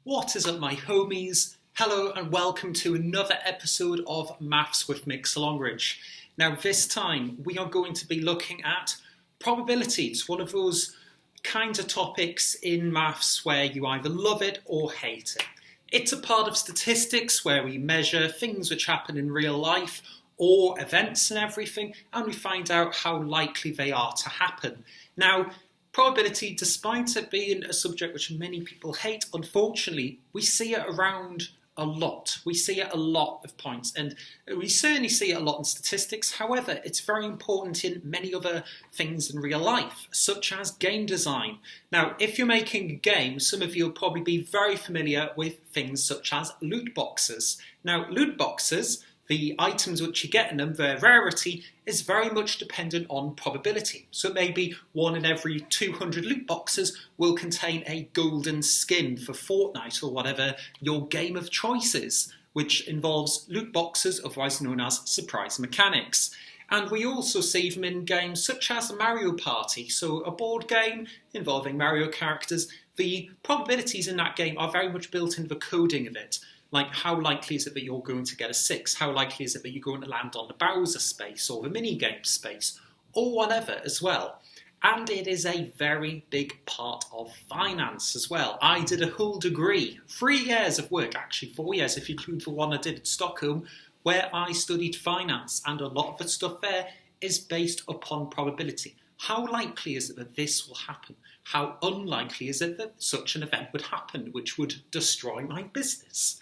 What is up, my homies? Hello and welcome to another episode of Maths with Mick Longridge. Now this time we are going to be looking at probabilities, one of those kinds of topics in maths where you either love it or hate it. It's a part of statistics where we measure things which happen in real life or events and everything, and we find out how likely they are to happen. Now, probability, despite it being a subject which many people hate, unfortunately, we see it around a lot. We see it a lot of points, and we certainly see it a lot in statistics. However, it's very important in many other things in real life, such as game design. Now, if you're making a game, some of you will probably be very familiar with things such as loot boxes. Now, loot boxes, the items which you get in them, their rarity, is very much dependent on probability. So maybe 1 in every 200 loot boxes will contain a golden skin for Fortnite or whatever your game of choice is, which involves loot boxes, otherwise known as surprise mechanics. And we also see them in games such as Mario Party, so a board game involving Mario characters. The probabilities in that game are very much built into the coding of it. Like, how likely is it that you're going to get a 6? How likely is it that you're going to land on the Bowser space or the minigame space or whatever as well? And it is a very big part of finance as well. I did a whole degree, 3 years of work, actually 4 years if you include the one I did at Stockholm, where I studied finance, and a lot of the stuff there is based upon probability. How likely is it that this will happen? How unlikely is it that such an event would happen, which would destroy my business?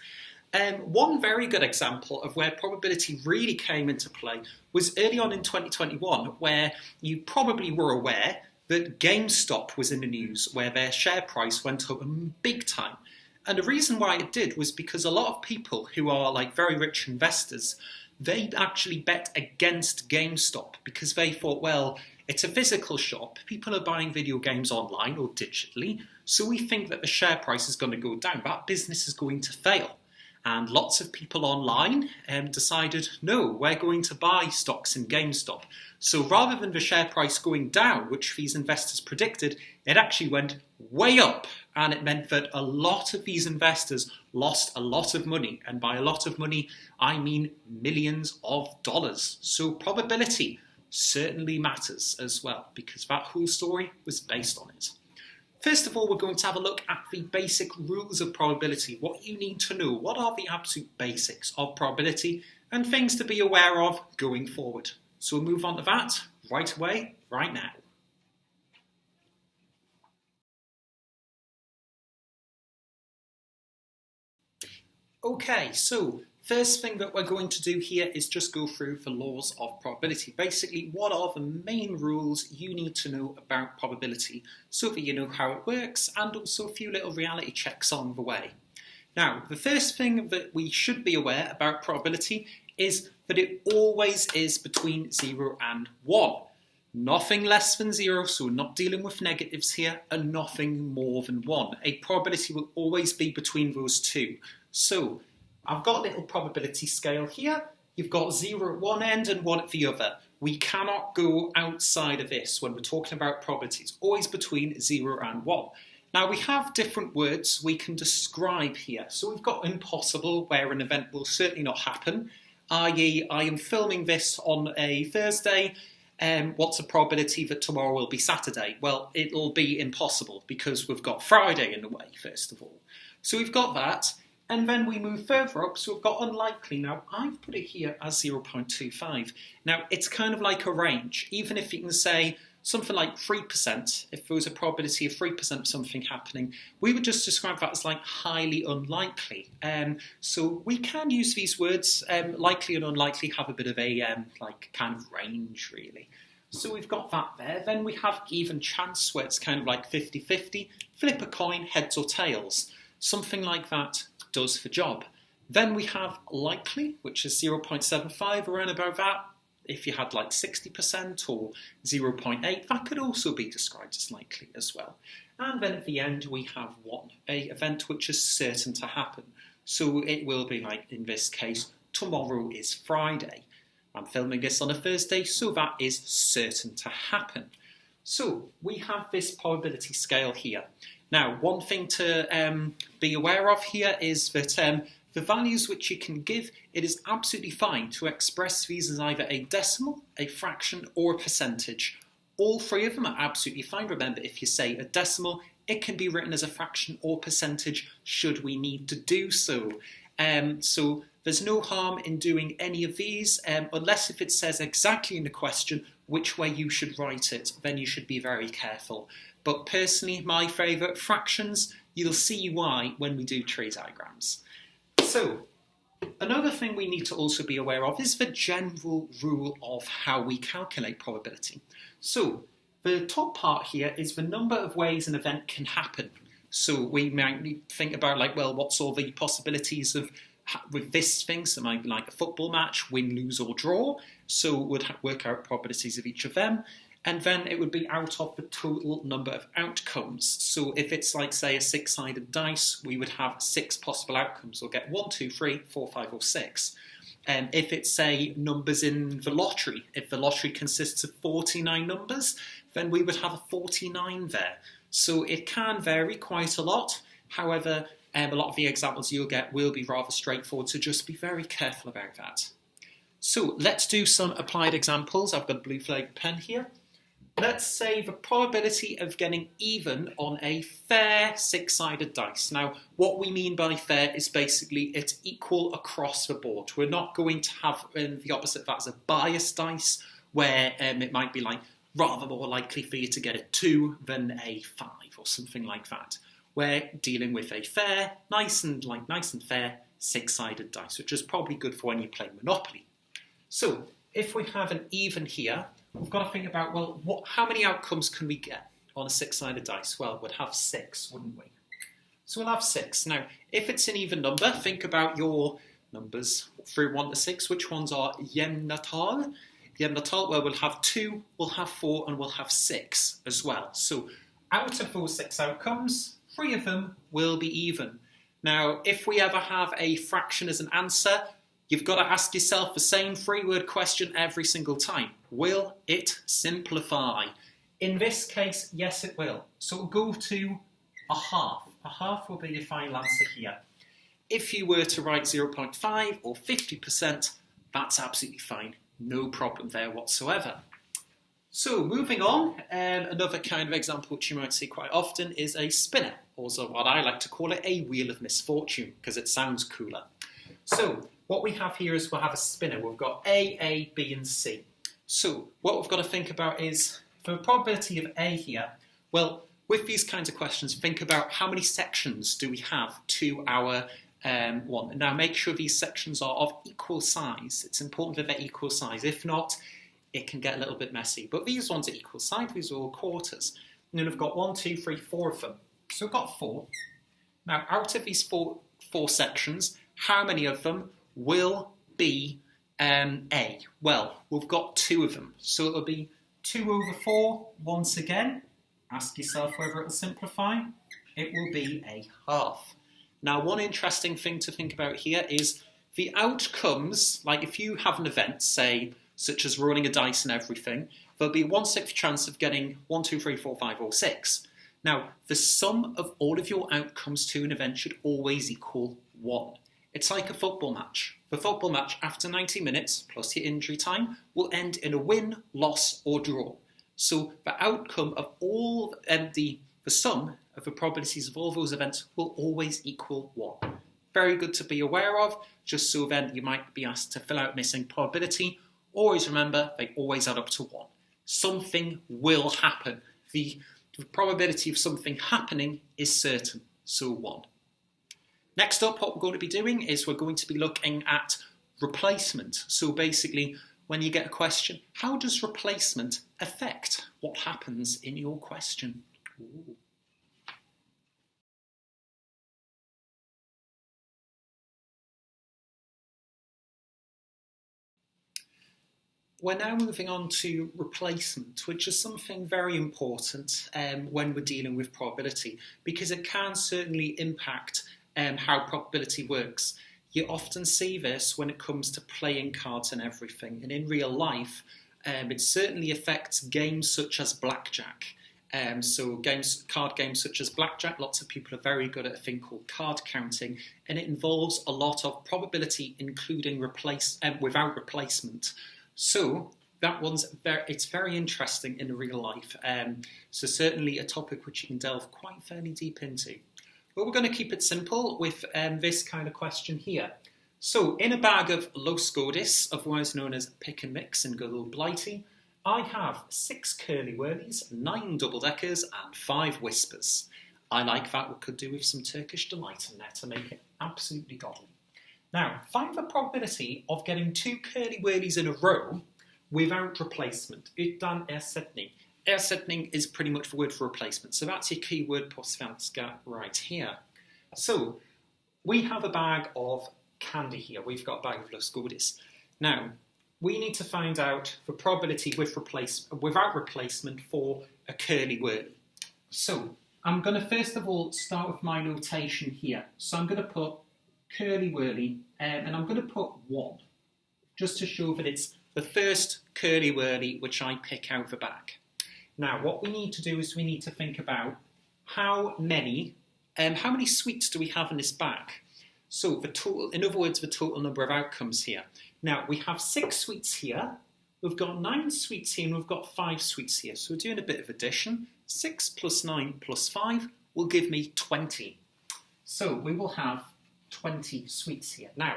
One very good example of where probability really came into play was early on in 2021, where you probably were aware that GameStop was in the news, where their share price went up big time. And the reason why it did was because a lot of people who are like very rich investors, they actually bet against GameStop because they thought, well, it's a physical shop, people are buying video games online or digitally, so we think that the share price is going to go down, that business is going to fail. And lots of people online decided, no, we're going to buy stocks in GameStop. So rather than the share price going down, which these investors predicted, it actually went way up. And it meant that a lot of these investors lost a lot of money. And by a lot of money, I mean millions of dollars. So probability certainly matters as well, because that whole story was based on it. First of all, we're going to have a look at the basic rules of probability, what you need to know, what are the absolute basics of probability, and things to be aware of going forward. So we'll move on to that right away, right now. Okay, so first thing that we're going to do here is just go through the laws of probability. Basically, what are the main rules you need to know about probability so that you know how it works, and also a few little reality checks on the way. Now, the first thing that we should be aware about probability is that it always is between 0 and 1. Nothing less than 0, so we're not dealing with negatives here, and nothing more than 1. A probability will always be between those two. So, I've got a little probability scale here. You've got 0 at one end and 1 at the other. We cannot go outside of this when we're talking about probability. It's always between 0 and 1. Now, we have different words we can describe here. So we've got impossible, where an event will certainly not happen, i.e. I am filming this on a Thursday. What's the probability that tomorrow will be Saturday? Well, it'll be impossible because we've got Friday in the way, first of all. So we've got that. And then we move further up, so we've got unlikely. Now, I've put it here as 0.25. Now, it's kind of like a range. Even if you can say something like 3%, if there was a probability of 3% of something happening, we would just describe that as like highly unlikely. So we can use these words, likely and unlikely have a bit of a like kind of range, really. So we've got that there. Then we have even chance, where it's kind of like 50-50. Flip a coin, heads or tails. Something like that does the job. Then we have likely, which is 0.75, around about that. If you had like 60% or 0.8, that could also be described as likely as well. And then at the end we have 1, an event which is certain to happen. So it will be like, in this case, tomorrow is Friday. I'm filming this on a Thursday, so that is certain to happen. So we have this probability scale here. Now, one thing to be aware of here is that the values which you can give, it is absolutely fine to express these as either a decimal, a fraction, or a percentage. All three of them are absolutely fine. Remember, if you say a decimal, it can be written as a fraction or percentage should we need to do so. So there's no harm in doing any of these, unless if it says exactly in the question which way you should write it, then you should be very careful. But personally, my favourite, fractions, you'll see why when we do tree diagrams. So, another thing we need to also be aware of is the general rule of how we calculate probability. So, the top part here is the number of ways an event can happen. So we might think about like, well, what's all the possibilities of with this thing? So it might be like a football match, win, lose or draw. So we'd work out probabilities of each of them. And then it would be out of the total number of outcomes. So if it's like, say, a six-sided dice, we would have 6 possible outcomes. We'll get 1, 2, 3, 4, 5 or 6. If it's, say, numbers in the lottery, if the lottery consists of 49 numbers, then we would have a 49 there. So it can vary quite a lot. However, a lot of the examples you'll get will be rather straightforward, so just be very careful about that. So let's do some applied examples. I've got a blue flavoured pen here. Let's say the probability of getting even on a fair six-sided dice. Now, what we mean by fair is basically it's equal across the board. We're not going to have the opposite of that as a biased dice, where it might be like rather more likely for you to get a 2 than a 5 or something like that. We're dealing with a fair, nice and fair six-sided dice, which is probably good for when you play Monopoly. So, if we have an even here, we've got to think about, well, how many outcomes can we get on a six-sided dice? Well, we'd have 6, wouldn't we? So we'll have 6. Now, if it's an even number, think about your numbers through 1 to 6. Which ones are jämntal? Jämntal, well, we'll have 2, we'll have 4, and we'll have 6 as well. So out of those 6 outcomes, 3 of them will be even. Now, if we ever have a fraction as an answer, you've got to ask yourself the same 3-word question every single time. Will it simplify? In this case, yes it will. So it'll go to a half. A half will be your final answer here. If you were to write 0.5 or 50%, that's absolutely fine. No problem there whatsoever. So moving on, another kind of example which you might see quite often is a spinner. Also what I like to call it a wheel of misfortune, because it sounds cooler. So what we have here is we'll have a spinner. We've got A, B and C. So what we've got to think about is, for the probability of A here, well, with these kinds of questions, think about how many sections do we have to our one. Now make sure these sections are of equal size. It's important that they're equal size. If not, it can get a little bit messy. But these ones are equal size. These are all quarters. And then we've got 1, 2, 3, 4 of them. So we've got 4. Now out of these four sections, how many of them will be A? Well, we've got 2 of them. So it'll be 2 over 4 once again. Ask yourself whether it'll simplify. It will be a half. Now, one interesting thing to think about here is the outcomes, like if you have an event, say, such as rolling a dice and everything, there'll be 1/6 chance of getting 1, 2, 3, 4, 5 or 6. Now, the sum of all of your outcomes to an event should always equal 1. It's like a football match. The football match, after 90 minutes, plus your injury time, will end in a win, loss or draw. So the outcome of all, the sum of the probabilities of all those events will always equal 1. Very good to be aware of, just so then you might be asked to fill out missing probability. Always remember, they always add up to 1. Something will happen. The probability of something happening is certain, so 1. Next up, what we're going to be doing is we're going to be looking at replacement. So basically, when you get a question, how does replacement affect what happens in your question? Ooh. We're now moving on to replacement, which is something very important when we're dealing with probability, because it can certainly impact how probability works. You often see this when it comes to playing cards and everything, and in real life, It certainly affects games such as blackjack. So card games such as blackjack, lots of people are very good at a thing called card counting, and it involves a lot of probability, including without replacement. So that it's very interesting in real life. So certainly a topic which you can delve quite fairly deep into. But we're going to keep it simple with this kind of question here. So in a bag of Los Godis, otherwise known as pick and mix in good old Blighty, I have 6 curly whirlies, 9 double-deckers and 5 whispers. I like that. We could do with some Turkish delight in there to make it absolutely godly. Now, find the probability of getting 2 curly whirlies in a row without replacement. Utan ersättning. Ersättning is pretty much the word for replacement. So that's your keyword på svenska right here. So we have a bag of candy here. We've got a bag of Los Godis. Now, we need to find out the probability without replacement for a curly whirly. So I'm going to first of all start with my notation here. So I'm going to put curly whirly and I'm going to put 1 just to show that it's the first curly whirly which I pick out of the bag. Now what we need to do is we need to think about how many sweets do we have in this bag. So the total, in other words, the total number of outcomes here. Now, we have 6 sweets here, we've got 9 sweets here, and we've got 5 sweets here. So we're doing a bit of addition. 6 plus 9 plus 5 will give me 20. So we will have 20 sweets here. Now,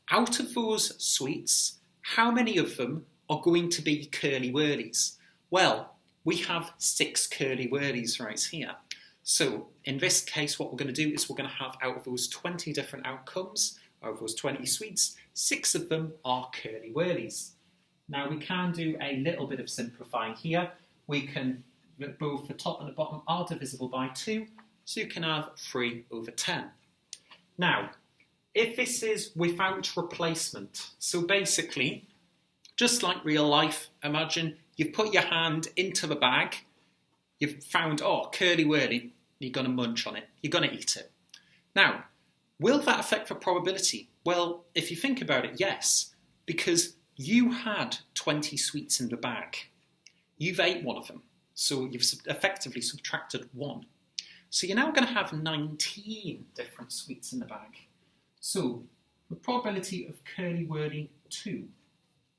out of those sweets, how many of them are going to be curly whirlies? Well, we have 6 curly whirlies right here. So in this case, what we're going to do is we're going to have out of those 20 different outcomes, out of those 20 sweets, 6 of them are curly whirlies. Now we can do a little bit of simplifying here. We can, both the top and the bottom are divisible by 2, so you can have 3 over 10. Now, if this is without replacement, so basically, just like real life, imagine you've put your hand into the bag, you've found, curly whirly, you're going to munch on it, you're going to eat it. Now, will that affect the probability? Well, if you think about it, yes, because you had 20 sweets in the bag. You've ate one of them, so you've effectively subtracted 1. So you're now going to have 19 different sweets in the bag. So the probability of curly whirly 2,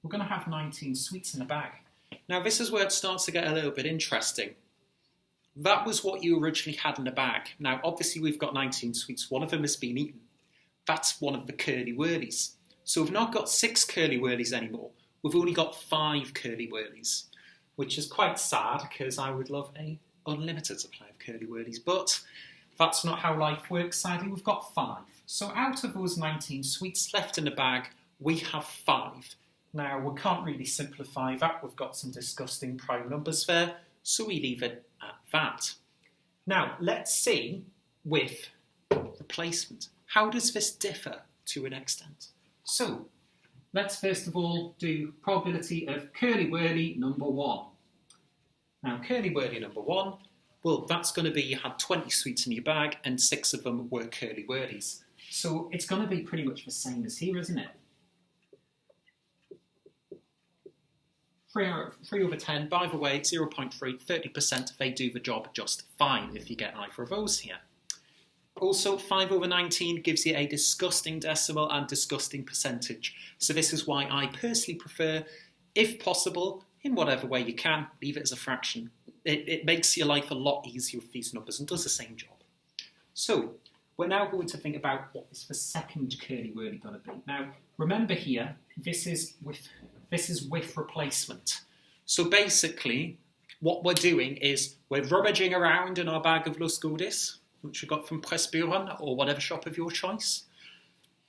we're going to have 19 sweets in the bag. Now this is where it starts to get a little bit interesting. That was what you originally had in the bag. Now, obviously, we've got 19 sweets. One of them has been eaten. That's one of the curly whirlies. So we've not got 6 curly whirlies anymore. We've only got 5 curly whirlies, which is quite sad because I would love an unlimited supply of curly whirlies. But that's not how life works, sadly. We've got 5. So out of those 19 sweets left in the bag, we have 5. Now, we can't really simplify that. We've got some disgusting prime numbers there. So we leave it at that. Now, let's see with replacement. How does this differ to an extent? So, let's first of all do probability of curly whirly number 1. Now, curly whirly number 1, well, that's going to be you had 20 sweets in your bag and 6 of them were curly whirlies. So, it's going to be pretty much the same as here, isn't it? 3 over 10, by the way, 0.3, 30%, they do the job just fine if you get either of those here. Also, 5 over 19 gives you a disgusting decimal and disgusting percentage. So this is why I personally prefer, if possible, in whatever way you can, leave it as a fraction. It makes your life a lot easier with these numbers and does the same job. So, we're now going to think about what is the second curly whirly going to be. Now, remember here, this is with replacement. So basically, what we're doing is we're rummaging around in our bag of Los Godis, which we got from Pressbyrån or whatever shop of your choice,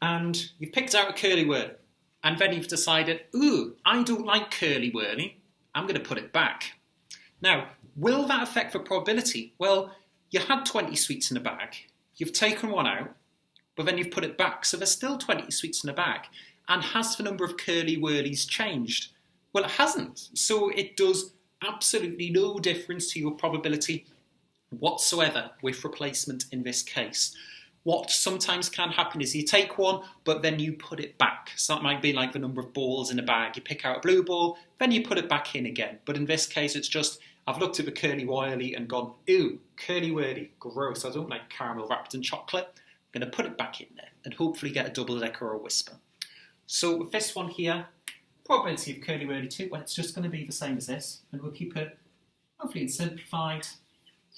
and you've picked out a curly whirly, and then you've decided, ooh, I don't like curly whirly, I'm going to put it back. Now, will that affect the probability? Well, you had 20 sweets in the bag, you've taken one out, but then you've put it back, so there's still 20 sweets in the bag. And has the number of curly whirlies changed? Well, it hasn't. So it does absolutely no difference to your probability whatsoever with replacement in this case. What sometimes can happen is you take one, but then you put it back. So that might be like the number of balls in a bag. You pick out a blue ball, then you put it back in again. But in this case, it's just, I've looked at the Curly Wurly and gone, ooh, Curly Wurly, gross. I don't like caramel wrapped in chocolate. I'm going to put it back in there and hopefully get a double decker or a whisper. So with this one here, probability of Curly Wurly 2, well, it's just going to be the same as this. And we'll keep it, hopefully it's simplified,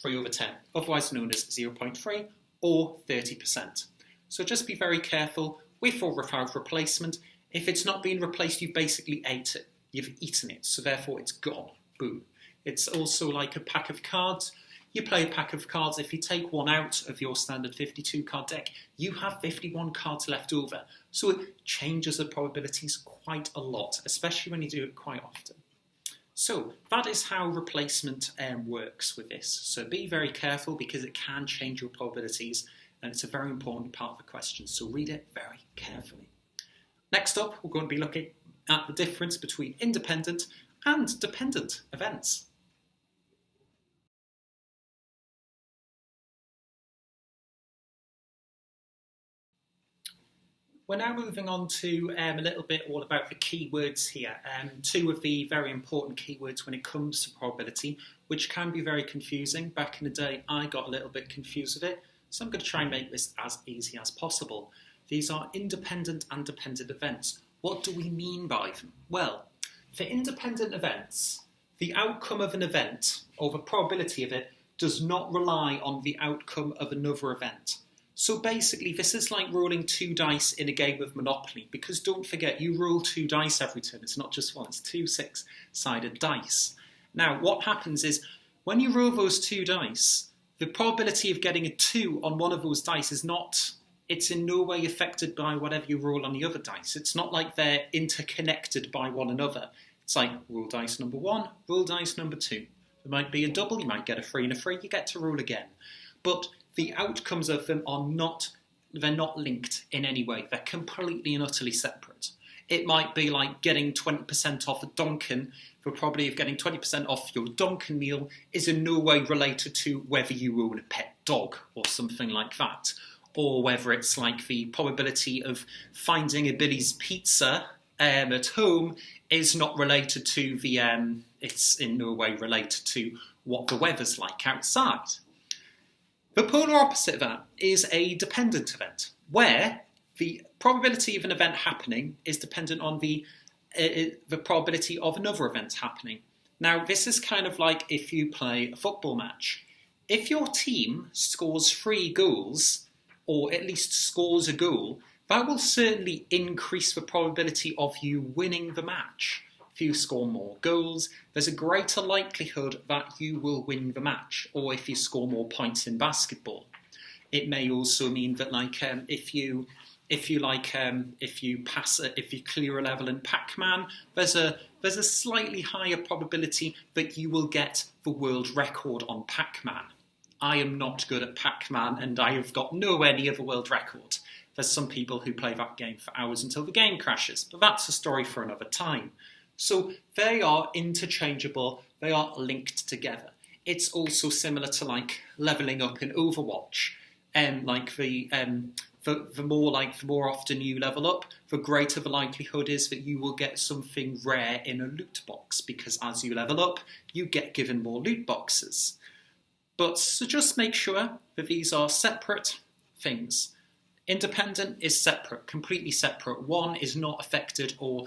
3 over 10, otherwise known as 0.3 or 30%. So just be very careful with or without replacement. If it's not being replaced, you've basically ate it. You've eaten it, so therefore it's gone. Boom. It's also like a pack of cards. You play a pack of cards. If you take one out of your standard 52 card deck, you have 51 cards left over. So it changes the probabilities quite a lot, especially when you do it quite often. So that is how replacement works with this. So be very careful because it can change your probabilities and it's a very important part of the question. So read it very carefully. Next up, we're going to be looking at the difference between independent and dependent events. We're now moving on to a little bit all about the keywords here. Two of the very important keywords when it comes to probability, which can be very confusing. Back in the day, I got a little bit confused with it, so I'm going to try and make this as easy as possible. These are independent and dependent events. What do we mean by them? Well, for independent events, the outcome of an event, or the probability of it, does not rely on the outcome of another event. So basically, this is like rolling 2 dice in a game of Monopoly, because don't forget, you roll 2 dice every turn. It's not just one, it's 2 6-sided dice. Now, what happens is, when you roll those 2 dice, the probability of getting a 2 on one of those dice is not, it's in no way affected by whatever you roll on the other dice. It's not like they're interconnected by one another. It's like, roll dice number 1, roll dice number 2. There might be a double, you might get a 3 and a 3, you get to roll again. But the outcomes of them are not, they're not linked in any way. They're completely and utterly separate. It might be like getting 20% off a Dunkin'. The probability of getting 20% off your Dunkin' meal is in no way related to whether you own a pet dog or something like that. Or whether it's like the probability of finding a Billy's Pizza at home is not related to the, it's in no way related to what the weather's like outside. The polar opposite of that is a dependent event, where the probability of an event happening is dependent on the probability of another event happening. Now, this is kind of like if you play a football match. If your team scores 3 goals, or at least scores a goal, that will certainly increase the probability of you winning the match. If you score more goals, there's a greater likelihood that you will win the match, or if you score more points in basketball. It may also mean that, like, if you clear a level in Pac-Man, there's a slightly higher probability that you will get the world record on Pac-Man. I am not good at Pac-Man, and I have got nowhere near the world record. There's some people who play that game for hours until the game crashes, but that's a story for another time. So they are interchangeable, they are linked together. It's also similar to like leveling up in Overwatch. The more often you level up, the greater the likelihood is that you will get something rare in a loot box, because as you level up, you get given more loot boxes. But so just make sure that these are separate things. Independent is separate, completely separate. One is not affected or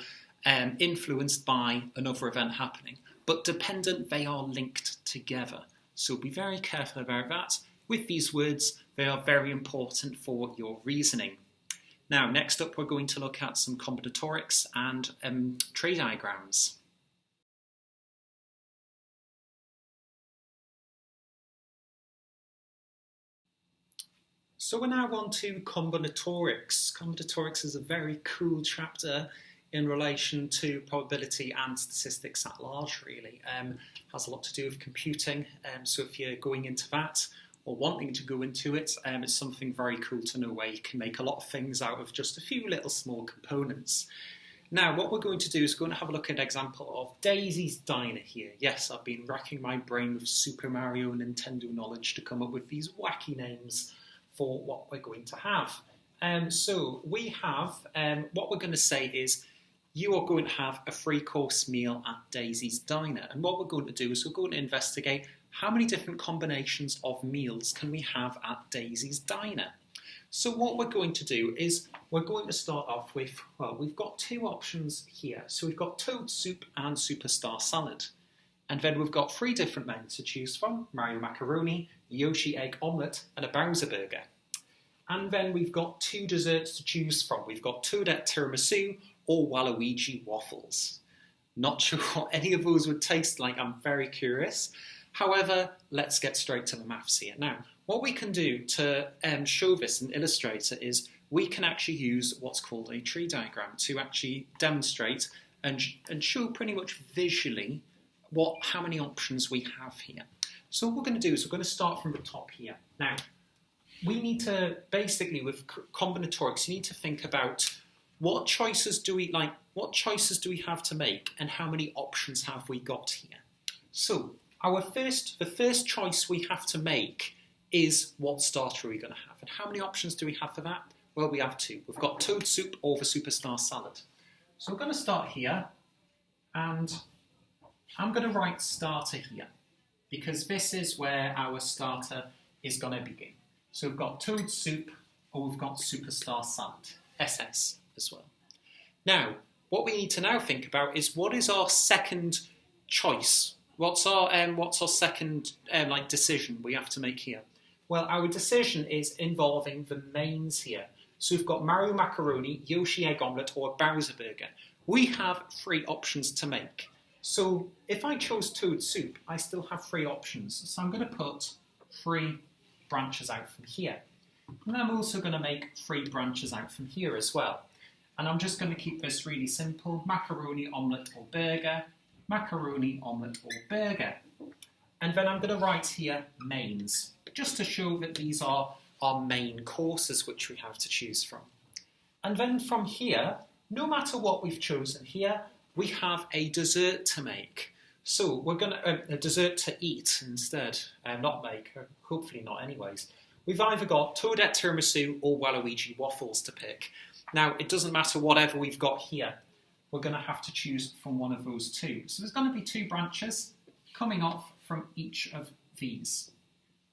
influenced by another event happening. But dependent, they are linked together. So be very careful about that. With these words, they are very important for your reasoning. Now, next up, we're going to look at some combinatorics and tree diagrams. So we're now on to combinatorics. Combinatorics is a very cool chapter in relation to probability and statistics at large, really. Has a lot to do with computing, so if you're going into that or wanting to go into it, it's something very cool to know, where you can make a lot of things out of just a few little small components. Now, what we're going to do is going to have a look at an example of Daisy's Diner here. Yes, I've been racking my brain with Super Mario and Nintendo knowledge to come up with these wacky names for what we're going to have. So we have, what we're going to say is, you are going to have a 3-course meal at Daisy's Diner. And what we're going to do is we're going to investigate how many different combinations of meals can we have at Daisy's Diner. So what we're going to do is we're going to start off with, well, we've got 2 options here. So we've got toad soup and superstar salad. And then we've got 3 different menus to choose from: Mario macaroni, Yoshi egg omelette, and a Bowser burger. And then we've got 2 desserts to choose from. We've got Toadette tiramisu or Waluigi waffles. Not sure what any of those would taste like, I'm very curious. However, let's get straight to the maths here. Now, what we can do to show this and illustrate it is we can actually use what's called a tree diagram to actually demonstrate and show pretty much visually how many options we have here. So what we're going to do is we're going to start from the top here. Now, we need to, basically with combinatorics, you need to think about what choices do we have to make and how many options have we got here. So the first choice we have to make is what starter are we going to have. And how many options do we have for that? Well, we have 2. We've got toad soup or the superstar salad. So we're going to start here, and I'm going to write starter here because this is where our starter is going to begin. So we've got toad soup or we've got superstar salad, SS as well. Now, what we need to now think about is what is our second choice? What's our second decision we have to make here? Well, our decision is involving the mains here. So we've got Mario macaroni, Yoshi egg omelette, or Bowser burger. We have 3 options to make. So if I chose toad soup, I still have 3 options. So I'm going to put 3 branches out from here. And I'm also going to make 3 branches out from here as well. And I'm just going to keep this really simple: macaroni, omelette, or burger, macaroni, omelette, or burger. And then I'm going to write here mains, just to show that these are our main courses which we have to choose from. And then from here, no matter what we've chosen here, we have a dessert to make. So we're going to, a dessert to eat instead, not make, hopefully not anyways. We've either got Toadette tiramisu or Waluigi waffles to pick. Now, it doesn't matter whatever we've got here. We're going to have to choose from one of those 2. So there's going to be 2 branches coming off from each of these.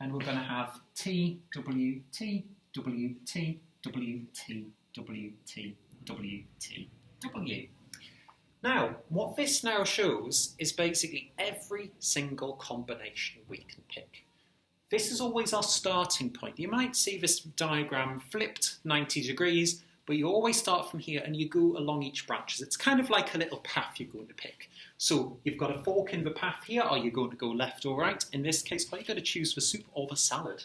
And we're going to have T, W, T, W, T, W, T, W, T, W, T, W. Now, what this now shows is basically every single combination we can pick. This is always our starting point. You might see this diagram flipped 90 degrees, but you always start from here and you go along each branch. It's kind of like a little path you're going to pick. So you've got a fork in the path here. Are you going to go left or right? In this case, are you going to choose the soup or the salad?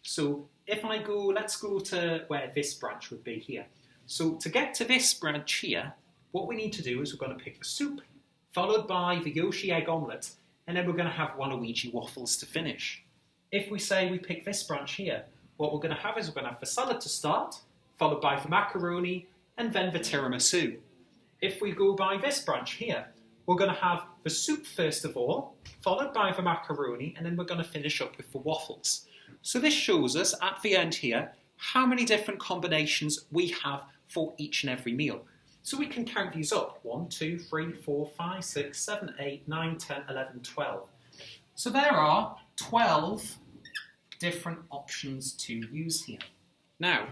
So if I go, let's go to where this branch would be here. So to get to this branch here, what we need to do is we're going to pick the soup, followed by the Yoshi egg omelette, and then we're going to have Waluigi waffles to finish. If we say we pick this branch here, what we're going to have is we're going to have the salad to start, followed by the macaroni, and then the tiramisu. If we go by this branch here, we're going to have the soup first of all, followed by the macaroni, and then we're going to finish up with the waffles. So this shows us at the end here how many different combinations we have for each and every meal. So we can count these up: 1, 2, 3, 4, 5, 6, 7, 8, 9, 10, 11, 12. So there are 12 different options to use here. Now,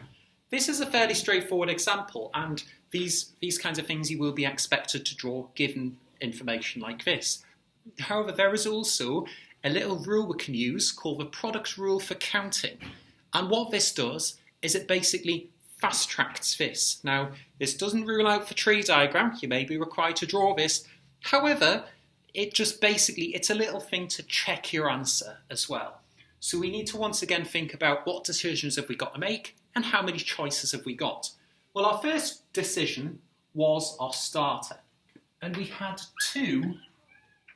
this is a fairly straightforward example, and these kinds of things you will be expected to draw given information like this. However, there is also a little rule we can use called the product rule for counting. And what this does is it basically fast-tracks this. Now, this doesn't rule out the tree diagram. You may be required to draw this. However, it just basically, it's a little thing to check your answer as well. So we need to once again think about what decisions have we got to make and how many choices have we got. Well, our first decision was our starter, and we had 2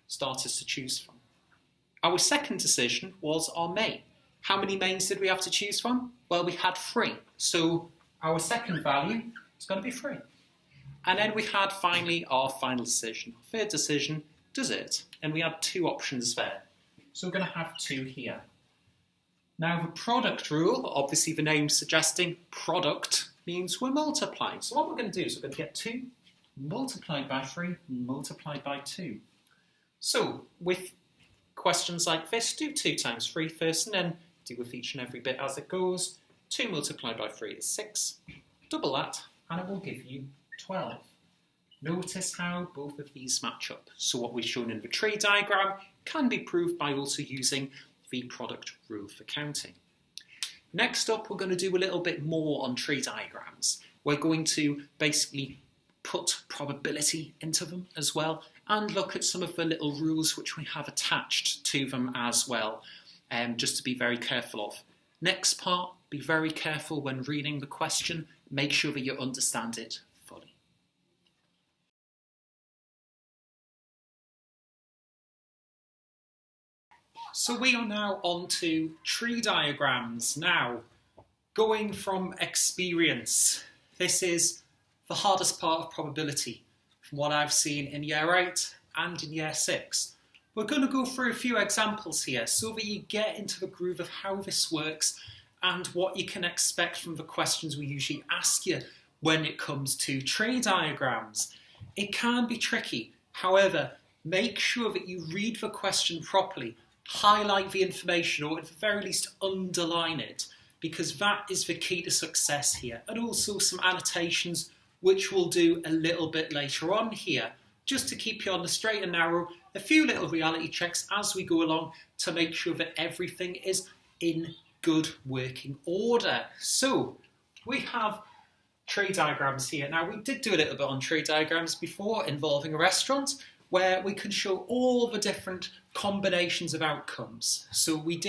starters to choose from. Our second decision was our main. How many mains did we have to choose from? Well, we had 3. So our second value is going to be 3. And then we had finally our final decision, third decision, dessert. And we had 2 options there. So we're going to have 2 here. Now the product rule, obviously the name suggesting product, means we're multiplying. So what we're going to do is we're going to get 2 multiplied by 3 multiplied by 2. So with questions like this, do 2 times 3 first and then do with each and every bit as it goes. 2 multiplied by 3 is 6. Double that and it will give you 12. Notice how both of these match up. So what we've shown in the tree diagram can be proved by also using the product rule for counting. Next up, we're going to do a little bit more on tree diagrams. We're going to basically put probability into them as well and look at some of the little rules which we have attached to them as well, just to be very careful of. Next part, be very careful when reading the question. Make sure that you understand it fully. So we are now on to tree diagrams. Now, going from experience, this is the hardest part of probability from what I've seen in Year 8 and in Year 6. We're going to go through a few examples here so that you get into the groove of how this works and what you can expect from the questions we usually ask you when it comes to tree diagrams. It can be tricky, however, make sure that you read the question properly. Highlight the information or at the very least underline it, because that is the key to success here. And also some annotations which we'll do a little bit later on here, just to keep you on the straight and narrow, a few little reality checks as we go along to make sure that everything is in good working order. So we have tree diagrams here. Now we did do a little bit on tree diagrams before involving a restaurant, where we can show all the different combinations of outcomes. So we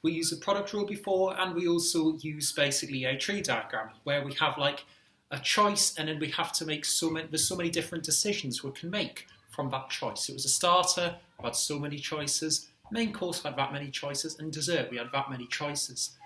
used a product rule before, and we also use basically a tree diagram where we have like a choice and then we have to make there's so many different decisions we can make from that choice. It was a starter, we had so many choices, main course we had that many choices, and dessert we had that many choices.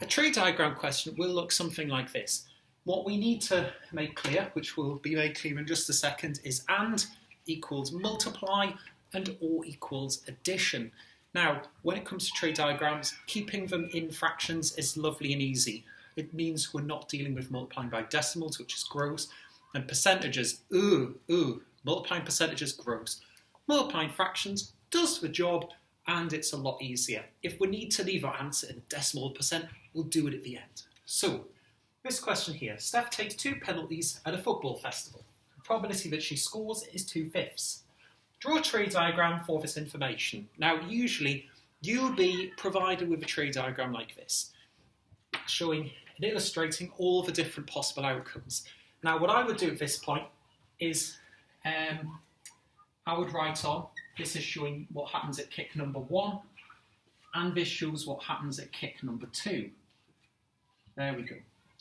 A tree diagram question will look something like this. What we need to make clear, which will be made clear in just a second, is and equals multiply and or equals addition. Now, when it comes to tree diagrams, keeping them in fractions is lovely and easy. It means we're not dealing with multiplying by decimals, which is gross, and percentages, multiplying percentages, gross. Multiplying fractions does the job, and it's a lot easier. If we need to leave our answer in a decimal percent, we'll do it at the end. So, this question here, Steph takes 2 penalties at a football festival. Probability that she scores is 2/5. Draw a tree diagram for this information. Now, usually you'll be provided with a tree diagram like this, showing and illustrating all the different possible outcomes. Now, what I would do at this point is I would write on, this is showing what happens at kick number 1, and this shows what happens at kick number 2. There we go.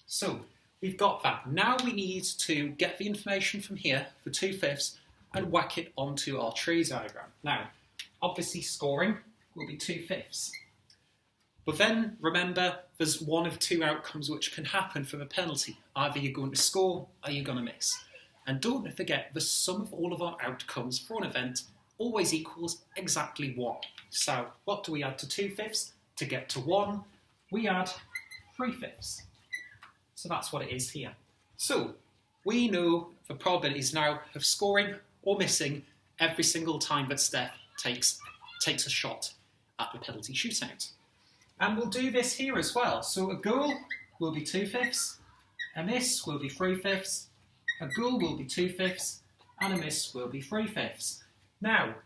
So, we've got that. Now we need to get the information from here for 2/5 and whack it onto our tree diagram. Now, obviously scoring will be 2/5. But then remember, there's one of 2 outcomes which can happen from a penalty. Either you're going to score or you're going to miss. And don't forget, the sum of all of our outcomes for an event always equals exactly 1. So what do we add to 2/5? To get to 1, we add 3/5. So that's what it is here. So we know the probabilities now of scoring or missing every single time that Steph takes a shot at the penalty shootout. And we'll do this here as well. So a goal will be 2/5, a miss will be 3/5, a goal will be 2/5, and a miss will be 3/5. Now,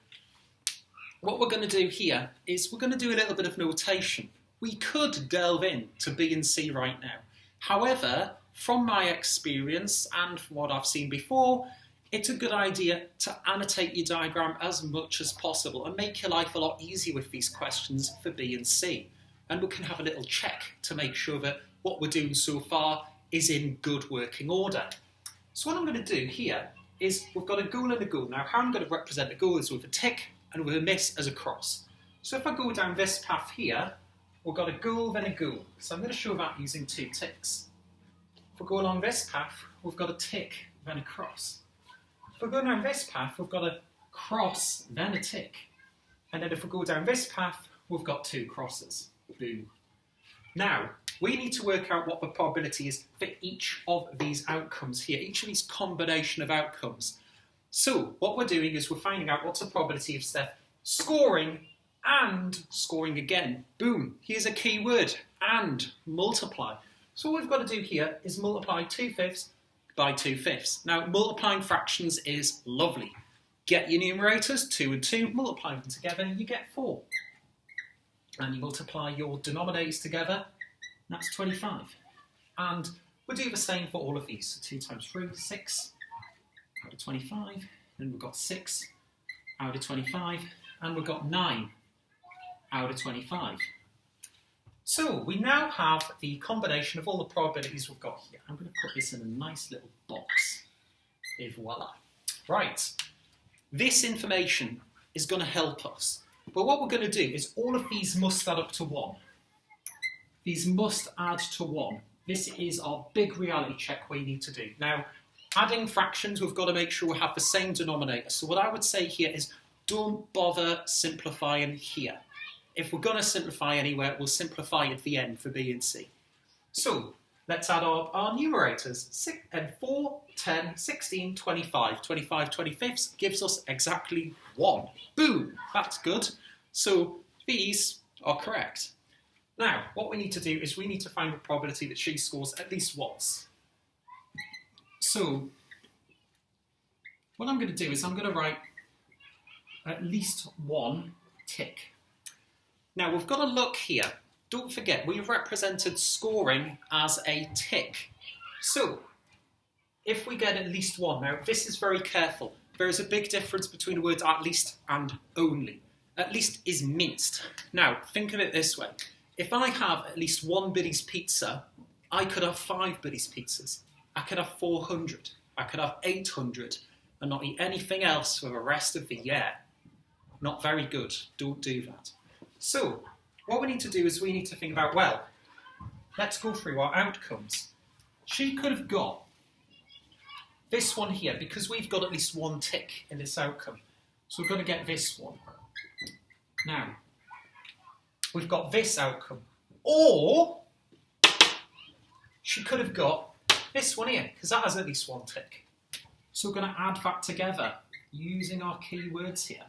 what we're going to do here is we're going to do a little bit of notation. We could delve in to B and C right now. However, from my experience and from what I've seen before, it's a good idea to annotate your diagram as much as possible and make your life a lot easier with these questions for B and C. And we can have a little check to make sure that what we're doing so far is in good working order. So what I'm going to do here is we've got a goal and a goal. Now, how I'm going to represent a goal is with a tick and with a miss as a cross. So if I go down this path here, we've got a goal, then a goal. So I'm going to show that using 2 ticks. If we go along this path, we've got a tick, then a cross. If we go down this path, we've got a cross, then a tick. And then if we go down this path, we've got 2 crosses. Boom. Now, we need to work out what the probability is for each of these outcomes here, each of these combination of outcomes. So what we're doing is we're finding out what's the probability of Steph scoring and scoring again. Boom, here's a key word, and multiply. So what we've got to do here is multiply 2/5 by 2/5. Now, multiplying fractions is lovely. Get your numerators, 2 and 2, multiply them together, and you get 4. And you multiply your denominators together, and that's 25. And we'll do the same for all of these. So 2 times 3, 6 out of 25. Then we've got 6 out of 25. And we've got 9 out of 25. So we now have the combination of all the probabilities we've got here. I'm going to put this in a nice little box. Et voila. Right. This information is going to help us. But what we're going to do is all of these must add up to 1. These must add to 1. This is our big reality check we need to do. Now, adding fractions, we've got to make sure we have the same denominator. So what I would say here is don't bother simplifying here. If we're going to simplify anywhere, we'll simplify at the end for B and C. So let's add our numerators. 4, 10, 16, 25. 25 25ths gives us exactly 1. Boom, that's good. So these are correct. Now, what we need to do is we need to find the probability that she scores at least once. So what I'm going to do is I'm going to write at least 1 tick. Now, we've got to look here. Don't forget, we've represented scoring as a tick. So, if we get at least 1, now this is very careful. There is a big difference between the words at least and only. At least is minced. Now, think of it this way. If I have at least 1 Billy's pizza, I could have 5 Billy's pizzas. I could have 400. I could have 800 and not eat anything else for the rest of the year. Not very good. Don't do that. So, what we need to do is we need to think about, well, let's go through our outcomes. She could have got this one here, because we've got at least 1 tick in this outcome. So we're going to get this one. Now, we've got this outcome. Or, she could have got this one here, because that has at least 1 tick. So we're going to add that together, using our keywords here.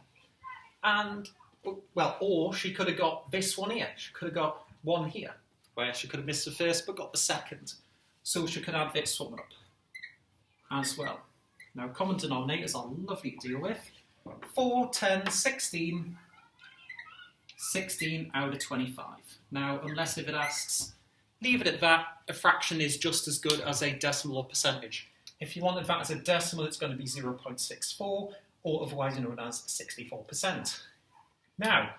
And well, or she could have got this one here. She could have got 1 here, where she could have missed the first but got the second. So she could add this one up as well. Now, common denominators are lovely to deal with. 4, 10, 16, 16 out of 25. Now, unless if it asks, leave it at that. A fraction is just as good as a decimal or percentage. If you wanted that as a decimal, it's going to be 0.64, or otherwise known as 64%. Now,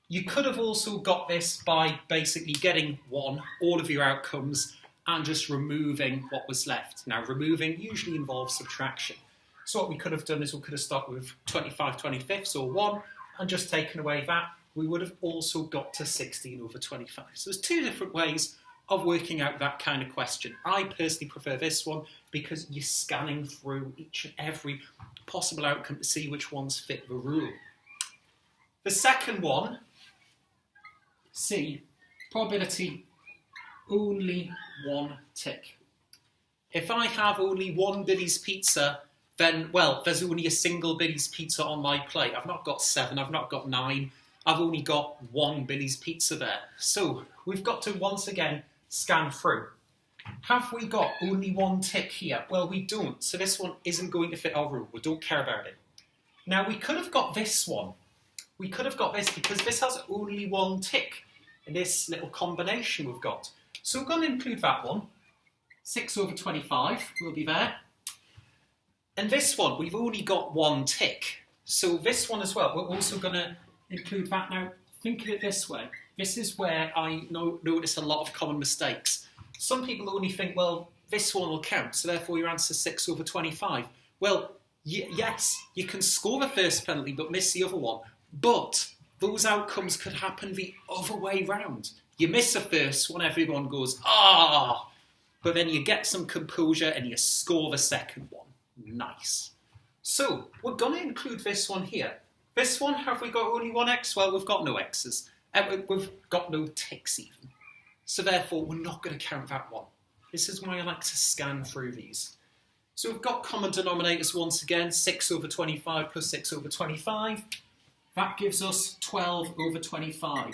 you could have also got this by basically getting 1, all of your outcomes, and just removing what was left. Now, removing usually involves subtraction. So what we could have done is we could have started with 25 25ths or 1, and just taken away that. We would have also got to 16 over 25. So there's 2 different ways of working out that kind of question. I personally prefer this one because you're scanning through each and every possible outcome to see which ones fit the rule. The second one, C, probability only 1 tick. If I have only 1 Billy's pizza, then, well, there's only a single Billy's pizza on my plate. I've not got 7, I've not got 9, I've only got 1 Billy's pizza there. So we've got to once again scan through. Have we got only 1 tick here? Well, we don't, so this one isn't going to fit our rule. We don't care about it. Now, we could have got this one. We could have got this because this has only 1 tick in this little combination we've got. So we're going to include that one. 6 over 25 will be there. And this one, we've only got 1 tick. So this one as well, we're also going to include that. Now, think of it this way. This is where I notice a lot of common mistakes. Some people only think, well, this one will count, so therefore your answer is 6 over 25. Well, yes, you can score the first penalty but miss the other one. But those outcomes could happen the other way round. You miss the first one, everyone goes, ah! But then you get some composure and you score the second one. Nice. So, we're going to include this one here. This one, have we got only 1 x? Well, we've got no x's. We've got no ticks even. So therefore, we're not going to count that one. This is why I like to scan through these. So we've got common denominators once again, 6 over 25 plus 6 over 25. That gives us 12 over 25.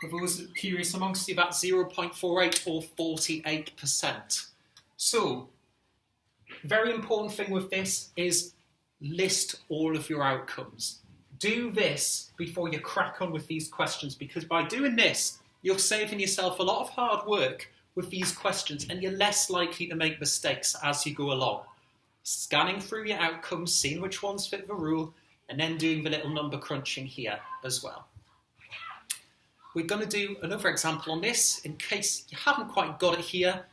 For those curious amongst you, that's 0.48 or 48%. So, very important thing with this is list all of your outcomes. Do this before you crack on with these questions, because by doing this, you're saving yourself a lot of hard work with these questions and you're less likely to make mistakes as you go along. Scanning through your outcomes, seeing which ones fit the rule, and then doing the little number crunching here as well. We're going to do another example on this in case you haven't quite got it here.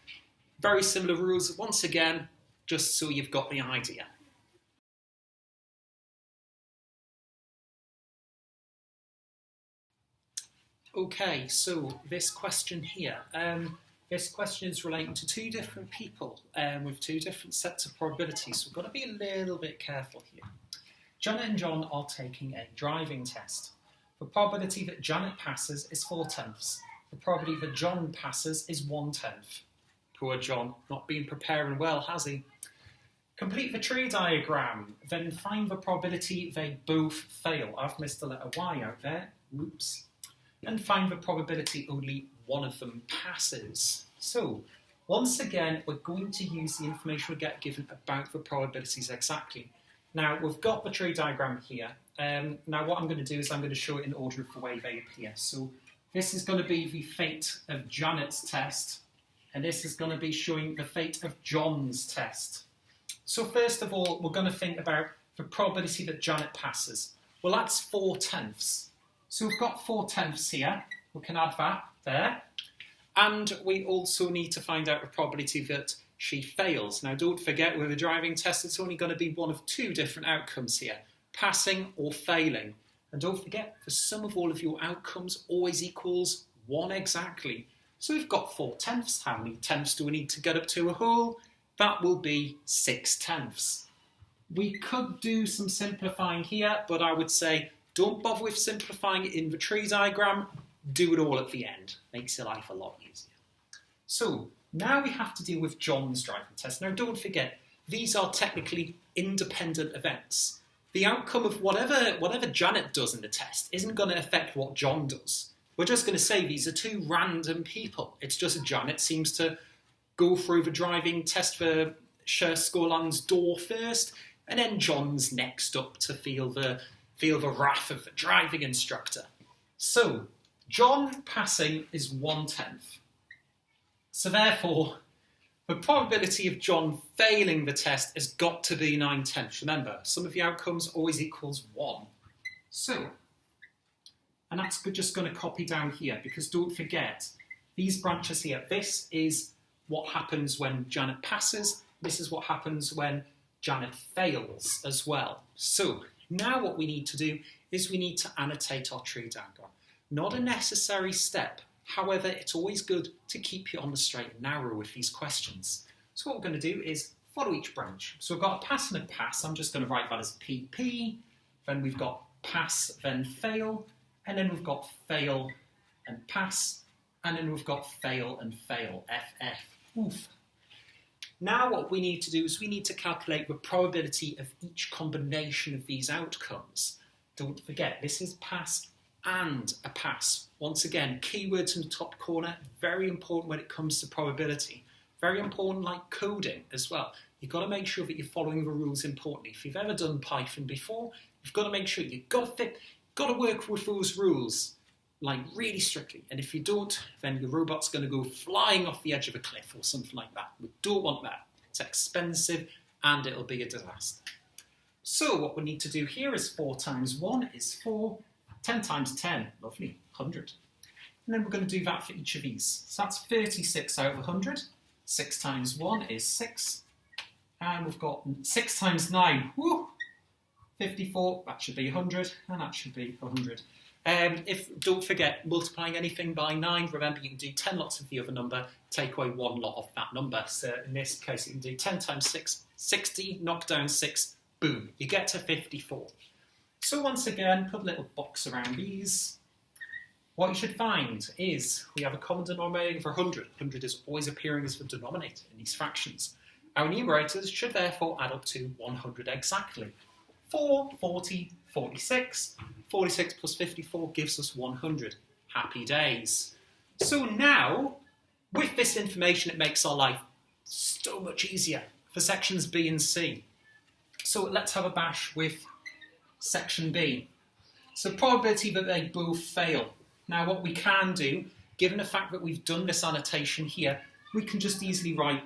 Very similar rules once again, just so you've got the idea. Okay, so this question here. This question is relating to two different people with two different sets of probabilities. So we've got to be a little bit careful here. Janet and John are taking a driving test. The probability that Janet passes is 4/10. The probability that John passes is 1/10. Poor John, not been preparing well, has he? Complete the tree diagram, then find the probability they both fail. I've missed the letter Y out there. Whoops. And find the probability only one of them passes. So, once again, we're going to use the information we get given about the probabilities exactly. Now, we've got the tree diagram here. Now, what I'm going to do is I'm going to show it in order of the way they appear. So, this is going to be the fate of Janet's test, and this is going to be showing the fate of John's test. So, first of all, we're going to think about the probability that Janet passes. Well, that's 4/10. So we've got 4/10 here. We can add that there. And we also need to find out the probability that she fails. Now, don't forget, with a driving test, it's only going to be one of two different outcomes here, passing or failing. And don't forget, the sum of all of your outcomes always equals 1 exactly. So we've got 4/10. How many tenths do we need to get up to a whole? That will be 6/10. We could do some simplifying here, but I would say don't bother with simplifying it in the tree diagram. Do it all at the end. Makes your life a lot easier. So now we have to deal with John's driving test. Now don't forget, these are technically independent events. The outcome of whatever Janet does in the test isn't going to affect what John does. We're just going to say these are two random people. It's just Janet seems to go through the driving test for Sherskolan's door first, and then John's next up to feel the wrath of the driving instructor. So, John passing is 1/10. So therefore, the probability of John failing the test has got to be 9/10. Remember, sum of the outcomes always equals 1. So, and that's just going to copy down here, because don't forget, these branches here, this is what happens when Janet passes, this is what happens when Janet fails as well. So, now what we need to do is we need to annotate our tree diagram. Not a necessary step, however, it's always good to keep you on the straight and narrow with these questions. So what we're going to do is follow each branch. So we've got a pass and a pass. I'm just going to write that as PP. Then we've got pass, then fail. And then we've got fail and pass. And then we've got fail and fail, FF. Oof. Now what we need to do is we need to calculate the probability of each combination of these outcomes. Don't forget, this is pass and a pass. Once again, keywords in the top corner, very important when it comes to probability. Very important like coding as well. You've got to make sure that you're following the rules importantly. If you've ever done Python before, you've got to make sure you've got to work with those rules like really strictly. And if you don't, then your robot's going to go flying off the edge of a cliff or something like that. We don't want that. It's expensive and it'll be a disaster. So what we need to do here is 4 times 1 is 4. 10 times 10, lovely, 100. And then we're going to do that for each of these. So that's 36 over 100. 6 times 1 is 6. And we've got 6 times 9, woo, 54. That should be 100, and that should be 100. Don't forget, multiplying anything by 9, remember you can do 10 lots of the other number, take away 1 lot of that number. So in this case, you can do 10 times 6, 60, knock down 6, boom, you get to 54. So once again, put a little box around these. What you should find is we have a common denominator for 100. 100 is always appearing as the denominator in these fractions. Our numerators should therefore add up to 100 exactly. 4, 40, 46. 46 plus 54 gives us 100. Happy days. So now, with this information, it makes our life so much easier for sections B and C. So let's have a bash with section B. So probability that they both fail. Now what we can do, given the fact that we've done this annotation here, we can just easily write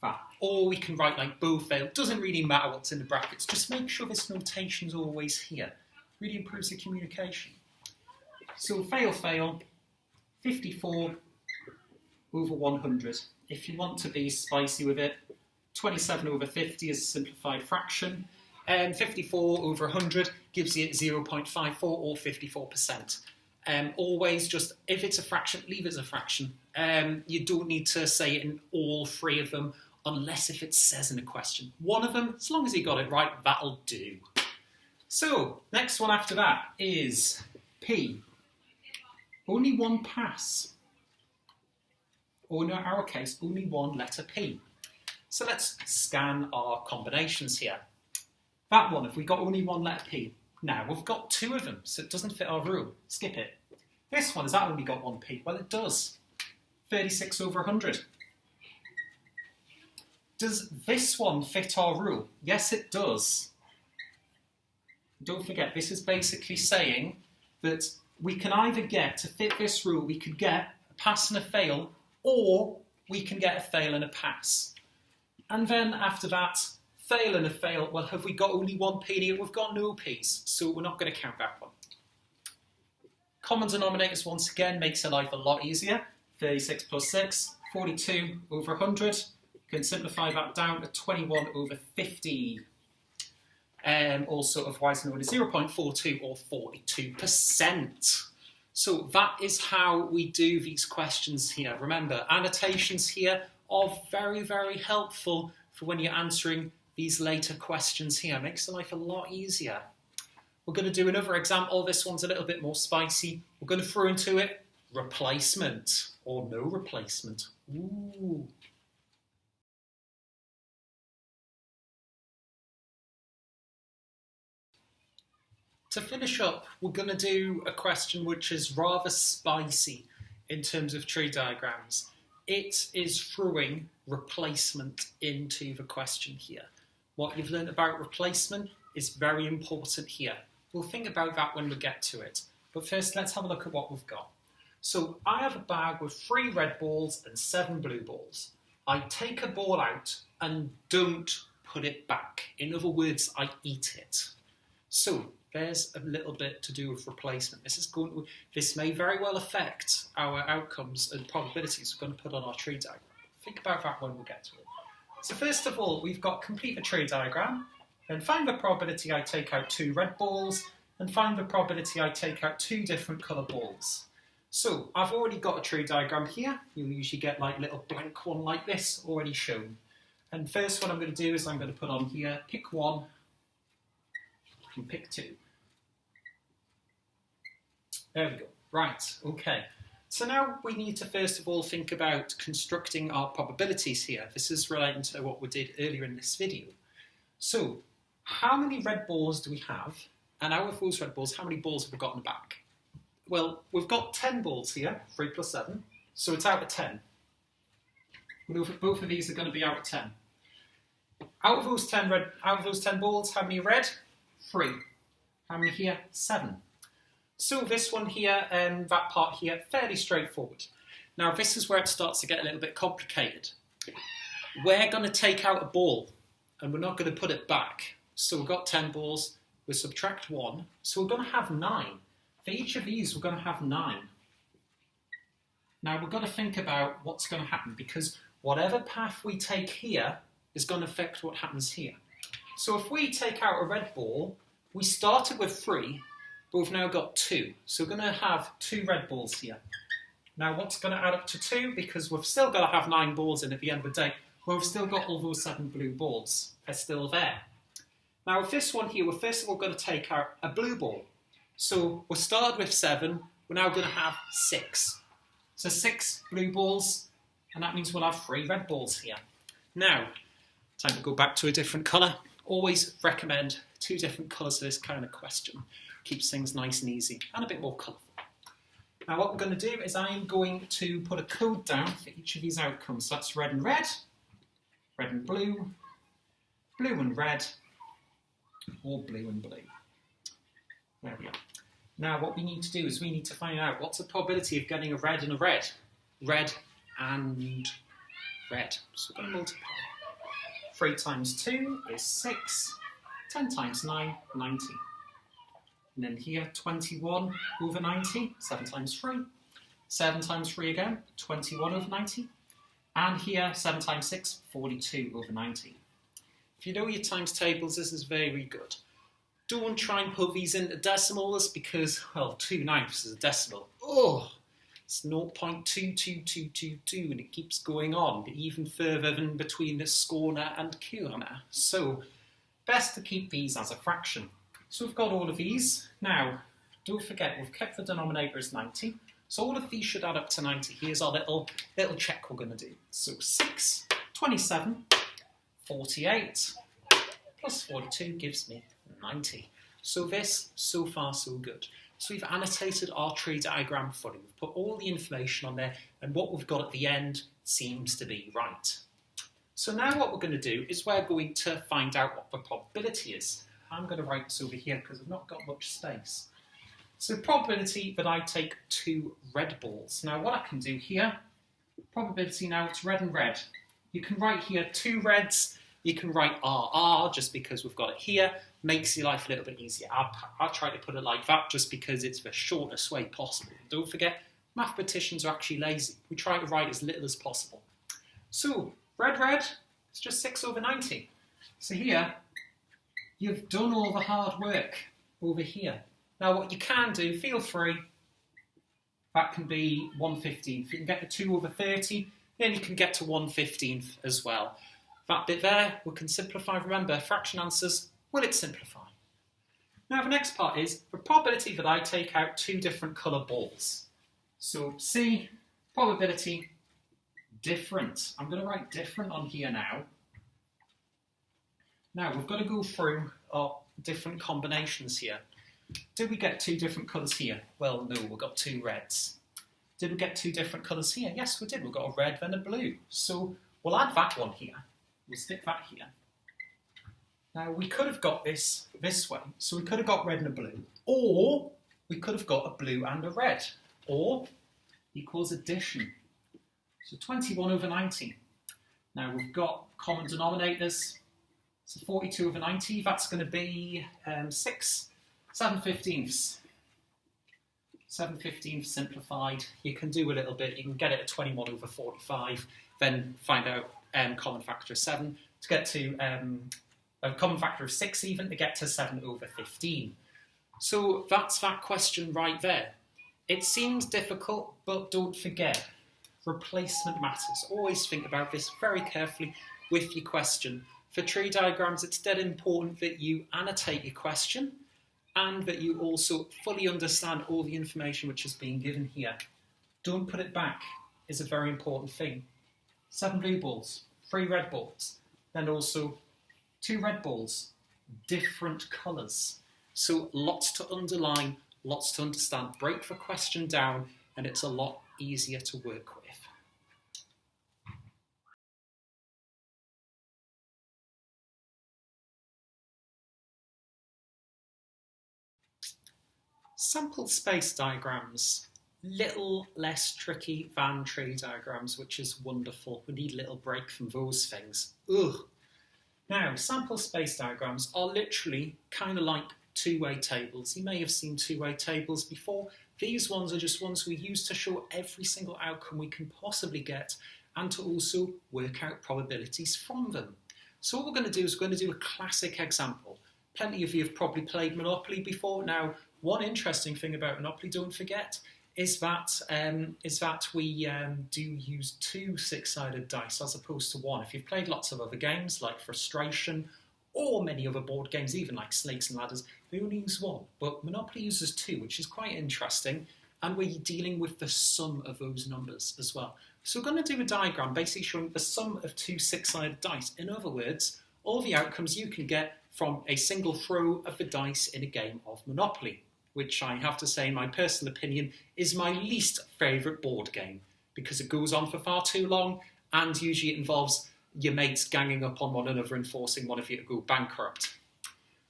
that. Or we can write like both fail. Doesn't really matter what's in the brackets. Just make sure this notation's always here. Really improves the communication. So fail, fail, 54 over 100. If you want to be spicy with it, 27 over 50 is a simplified fraction. 54 over 100 gives you 0.54 or 54%. Always just, if it's a fraction, leave it as a fraction. You don't need to say it in all three of them, unless if it says in a question. One of them, as long as you got it right, that'll do. So, next one after that is P. Only one pass. Or in our case, only one letter P. So let's scan our combinations here. That one, if we got only one letter P. Now, we've got two of them, so it doesn't fit our rule. Skip it. This one, has that only got one P? Well, it does. 36 over 100. Does this one fit our rule? Yes, it does. Don't forget, this is basically saying that we can either get, to fit this rule, we could get a pass and a fail, or we can get a fail and a pass. And then after that, fail and a fail, well, have we got only one P here? We've got no P's, so we're not going to count that one. Common denominators, once again, makes your life a lot easier. 36 plus 6, 42 over 100. You can simplify that down to 21 over 50. Also otherwise known as 0.42 or 42%. So that is how we do these questions here. Remember, annotations here are very, very helpful for when you're answering these later questions here. It makes the life a lot easier. We're going to do another example. This one's a little bit more spicy. We're going to throw into it replacement or no replacement. Ooh. To finish up, we're going to do a question which is rather spicy in terms of tree diagrams. It is throwing replacement into the question here. What you've learned about replacement is very important here. We'll think about that when we get to it. But first, let's have a look at what we've got. So I have a bag with 3 red balls and 7 blue balls. I take a ball out and don't put it back. In other words, I eat it. So there's a little bit to do with replacement. This may very well affect our outcomes and probabilities we're going to put on our tree diagram. Think about that when we get to it. So first of all, we've got complete the tree diagram, then find the probability I take out 2 red balls, and find the probability I take out 2 different colour balls. So I've already got a tree diagram here. You'll usually get like a little blank one like this already shown. And first what I'm going to do is I'm going to put on here, pick 1 and pick 2. There we go. Right, okay. So now we need to first of all think about constructing our probabilities here. This is relating to what we did earlier in this video. So, how many red balls do we have? And out of those red balls, how many balls have we got in the back? Well, we've got 10 balls here, 3 plus 7, so it's out of 10. Both of these are going to be out of 10. Out of those 10 balls, how many red? 3. How many here? 7. So this one here, that part here, fairly straightforward. Now this is where it starts to get a little bit complicated. We're going to take out a ball and we're not going to put it back. So we've got 10 balls, we subtract 1, so we're going to have 9. For each of these we're going to have 9. Now we've got to think about what's going to happen because whatever path we take here is going to affect what happens here. So if we take out a red ball, we started with 3, but we've now got 2. So we're going to have 2 red balls here. Now what's going to add up to 2? Because we've still got to have 9 balls in at the end of the day. Well, we've still got all those 7 blue balls. They're still there. Now with this one here, we're first of all going to take out a blue ball. So we'll start with 7, we're now going to have 6. So 6 blue balls, and that means we'll have 3 red balls here. Now, time to go back to a different colour. Always recommend 2 different colours for this kind of question. Keeps things nice and easy and a bit more colourful. Now what I'm going to do is I'm going to put a code down for each of these outcomes. So that's red and red blue, blue and red, or blue and blue. There we are. Now what we need to do is we need to find out what's the probability of getting a red and a red. Red and red. So we're going to multiply. 3 times 2 is 6. 10 times 9, 90. And then here, 21 over 90, 7 times 3. 7 times 3 again, 21 over 90. And here, 7 times 6, 42 over 90. If you know your times tables, this is very good. Don't try and put these into decimals because, well, 2/9 is a decimal. Oh, it's 0.22222 and it keeps going on, even further than between this corner and corner. So, best to keep these as a fraction. So we've got all of these. Now, don't forget, we've kept the denominator as 90. So all of these should add up to 90. Here's our little check we're going to do. So 6, 27, 48, plus 42 gives me 90. So this, so far, so good. So we've annotated our tree diagram fully. We've put all the information on there, and what we've got at the end seems to be right. So now what we're going to do is we're going to find out what the probability is. I'm going to write this over here because I've not got much space. So probability that I take 2 red balls. Now what I can do here, probability now it's red and red. You can write here 2 reds, you can write RR just because we've got it here, makes your life a little bit easier. I'll try to put it like that just because it's the shortest way possible. Don't forget, mathematicians are actually lazy. We try to write as little as possible. So red, it's just 6 over 90. So here, you've done all the hard work over here. Now what you can do, feel free, that can be 1/15. If you can get to 2 over 30, then you can get to 1/15 as well. That bit there, we can simplify. Remember, fraction answers, will it simplify? Now the next part is the probability that I take out 2 different colour balls. So C, probability, different. I'm going to write different on here now. Now we've got to go through our different combinations here. Did we get 2 different colours here? Well, no, we've got 2 reds. Did we get 2 different colours here? Yes, we did. We've got a red and a blue. So we'll add that one here. We'll stick that here. Now we could have got this way. So we could have got red and a blue. Or we could have got a blue and a red. Or equals addition. So 21 over 90. Now we've got common denominators. So 42 over 90, that's going to be 7/15. 7/15 simplified. You can do a little bit. You can get it at 21 over 45, then find out common factor of 7 to get to a common factor of 6 even to get to 7 over 15. So that's that question right there. It seems difficult, but don't forget, replacement matters. Always think about this very carefully with your question. For tree diagrams, it's dead important that you annotate your question and that you also fully understand all the information which is being given here. Don't put it back is a very important thing. 7 blue balls, 3 red balls, then also 2 red balls, different colours. So lots to underline, lots to understand. Break the question down and it's a lot easier to work with. Sample space diagrams, little less tricky than tree diagrams, which is wonderful. We need a little break from those things. Ugh. Now, sample space diagrams are literally kind of like 2-way tables. You may have seen 2-way tables before. These ones are just ones we use to show every single outcome we can possibly get and to also work out probabilities from them. So what we're going to do is we're going to do a classic example. Plenty of you have probably played Monopoly before. Now, one interesting thing about Monopoly, don't forget, is that we do use 2 6-sided dice as opposed to 1. If you've played lots of other games like Frustration or many other board games, even like Snakes and Ladders, they only use 1. But Monopoly uses 2, which is quite interesting. and we're dealing with the sum of those numbers as well. So we're going to do a diagram basically showing the sum of two six-sided dice. In other words, all the outcomes you can get from a single throw of the dice in a game of Monopoly, which I have to say, in my personal opinion, is my least favourite board game because it goes on for far too long and usually it involves your mates ganging up on one another and forcing one of you to go bankrupt.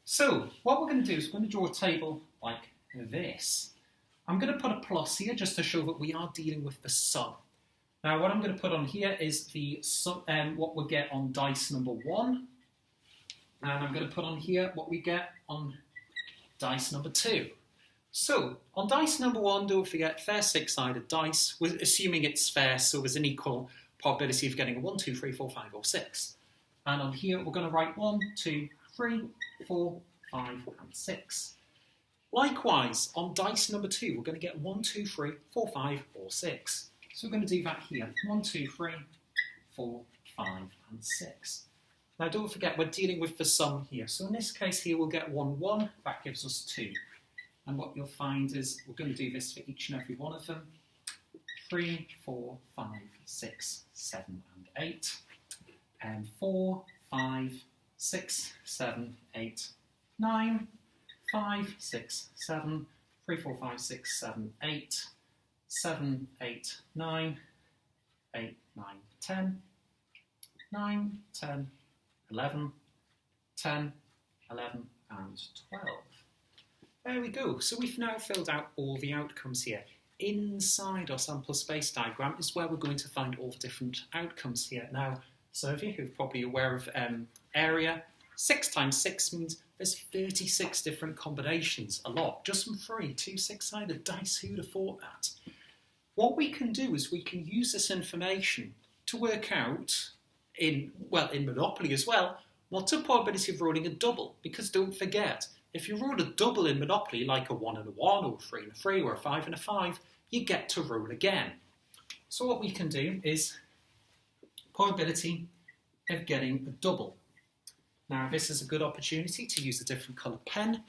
So what we're going to do is we're going to draw a table like this. I'm going to put a plus here just to show that we are dealing with the sum. Now what I'm going to put on here is the sum, what we get on dice number 1. And I'm going to put on here what we get on dice number 2. So, on dice number 1, don't forget, fair six-sided dice, we're assuming it's fair, so there's an equal probability of getting a 1, 2, 3, 4, 5, or 6. And on here, we're going to write 1, 2, 3, 4, 5, and 6. Likewise, on dice number 2, we're going to get 1, 2, 3, 4, 5, or 6. So we're going to do that here. 1, 2, 3, 4, 5, and 6. Now don't forget, we're dealing with the sum here. So in this case here, we'll get 1, 1. That gives us 2. And what you'll find is, we're going to do this for each and every one of them. 3, 4, 5, 6, 7, and 8. And 4, 5, 6, 7, 8, 9. 5, 6, 7, 3, 4, 5, 6, 7, 8. 7, 8, 9. 8, 9, 10. 9, 10, 11, 10, 11, and 12. There we go. So we've now filled out all the outcomes here. Inside our sample space diagram is where we're going to find all the different outcomes here. Now, some of you who are probably aware of area, 6 times 6 means there's 36 different combinations, a lot. Just from 3, 2 six-sided dice, who'd have thought that? What we can do is we can use this information to work out, in Monopoly as well, what's the probability of rolling a double? Because don't forget, if you roll a double in Monopoly, like a 1 and a 1, or a 3 and a 3, or a 5 and a 5, you get to roll again. So what we can do is probability of getting a double. Now this is a good opportunity to use a different colour pen.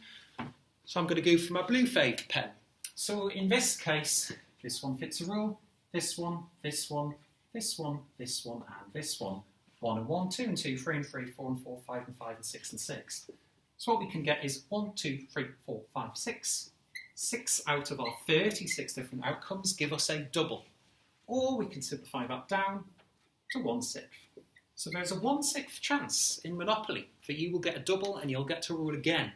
So I'm going to go for my blue faved pen. So in this case, this one fits a row, this one, this one, this one, this one, and this one. 1 and 1, 2 and 2, 3 and 3, 4 and 4, 5 and 5, and 6 and 6. So what we can get is 1, 2, 3, 4, 5, 6. 6 out of our 36 different outcomes give us a double. Or we can simplify that down to 1/6. So there's a 1/6 chance in Monopoly that you will get a double and you'll get to roll again.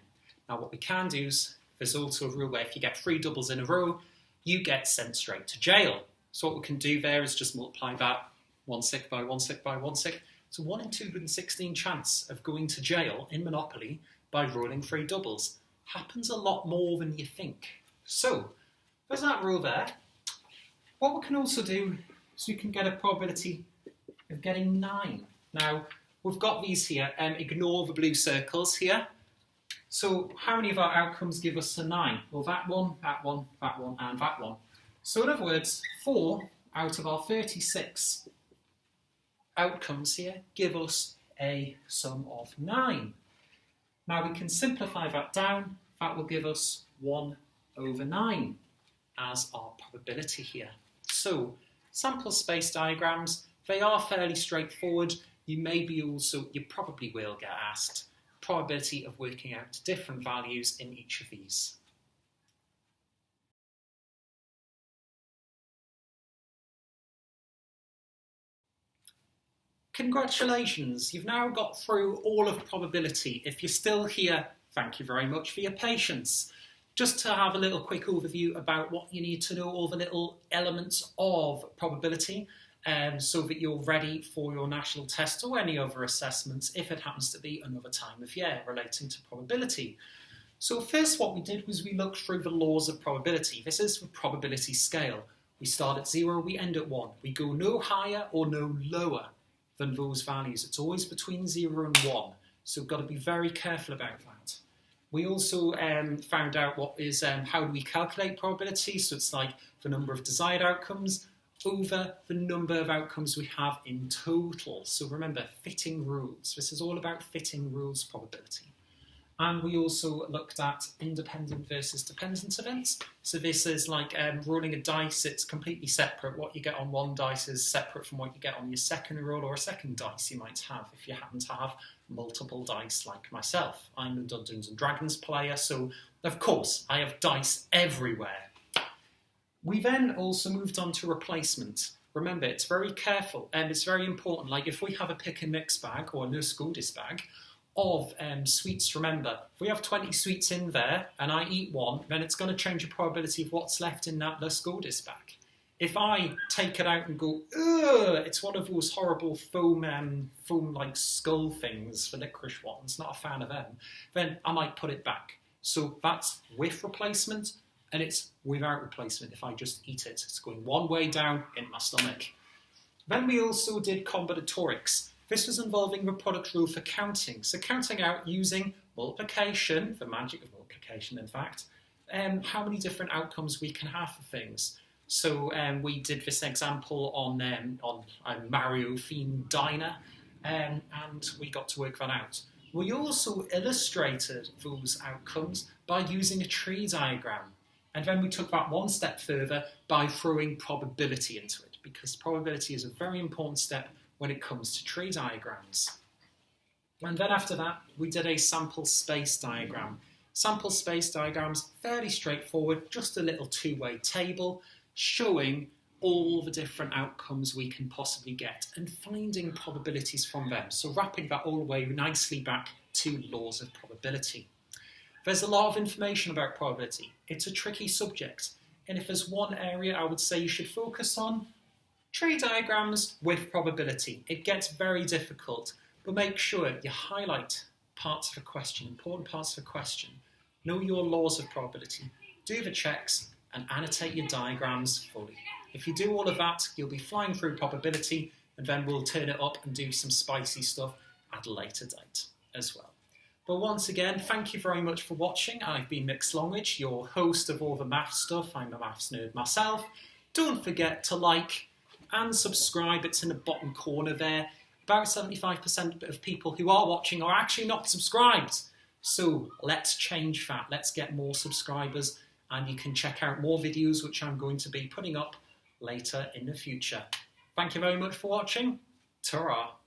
Now what we can do is, there's also a rule where if you get 3 doubles in a row, you get sent straight to jail. So what we can do there is just multiply that 1/6 by 1/6 by 1/6. It's a 1 in 216 chance of going to jail in Monopoly by rolling 3 doubles. Happens a lot more than you think. So, there's that rule there. What we can also do is we can get a probability of getting 9. Now, we've got these here, ignore the blue circles here. So, how many of our outcomes give us a 9? Well, that one, that one, that one, and that one. So, in other words, 4 out of our 36 outcomes here give us a sum of 9. Now we can simplify that down. That will give us 1/9 as our probability here. So sample space diagrams, they are fairly straightforward. You probably will get asked probability of working out different values in each of these. Congratulations, you've now got through all of probability. If you're still here, thank you very much for your patience. Just to have a little quick overview about what you need to know, all the little elements of probability, so that you're ready for your national test or any other assessments if it happens to be another time of year relating to probability. So first what we did was we looked through the laws of probability. This is the probability scale. We start at 0, we end at 1. We go no higher or no lower than those values. It's always between 0 and 1, so we've got to be very careful about that. We also found out how do we calculate probability, so it's like the number of desired outcomes over the number of outcomes we have in total. So remember, fitting rules. This is all about fitting rules probability. And we also looked at independent versus dependent events. So this is like rolling a dice. It's completely separate. What you get on one dice is separate from what you get on your second roll or a second dice you might have if you happen to have multiple dice like myself. I'm a Dungeons & Dragons player, so of course I have dice everywhere. We then also moved on to replacement. Remember, it's very careful and it's very important. Like if we have a pick and mix bag or a nurse Godis bag, of sweets, remember, if we have 20 sweets in there and I eat one, then it's going to change the probability of what's left in that Lus Godis bag. If I take it out and go, ugh, it's one of those horrible foam-like skull things, the licorice ones, not a fan of them, then I might put it back. So that's with replacement, and it's without replacement. If I just eat it, it's going one way down in my stomach. Then we also did combinatorics. This was involving the product rule for counting. So counting out using multiplication, the magic of multiplication in fact, how many different outcomes we can have for things. So we did this example on a Mario-themed diner, and we got to work that out. We also illustrated those outcomes by using a tree diagram. And then we took that one step further by throwing probability into it, because probability is a very important step when it comes to tree diagrams. And then after that, we did a sample space diagram. Sample space diagrams, fairly straightforward, just a little two-way table showing all the different outcomes we can possibly get and finding probabilities from them. So wrapping that all the way nicely back to laws of probability. There's a lot of information about probability. It's a tricky subject. And if there's one area I would say you should focus on, tree diagrams with probability. It gets very difficult, but make sure you highlight parts of a question, important parts of a question. Know your laws of probability. Do the checks and annotate your diagrams fully. If you do all of that, you'll be flying through probability, and then we'll turn it up and do some spicy stuff at a later date as well. But once again, thank you very much for watching. I've been Mick Slongridge, your host of all the maths stuff. I'm a maths nerd myself. Don't forget to like and subscribe. It's in the bottom corner there. About 75% of people who are watching are actually not subscribed. So let's change that. Let's get more subscribers, and you can check out more videos which I'm going to be putting up later in the future. Thank you very much for watching. Ta-ra.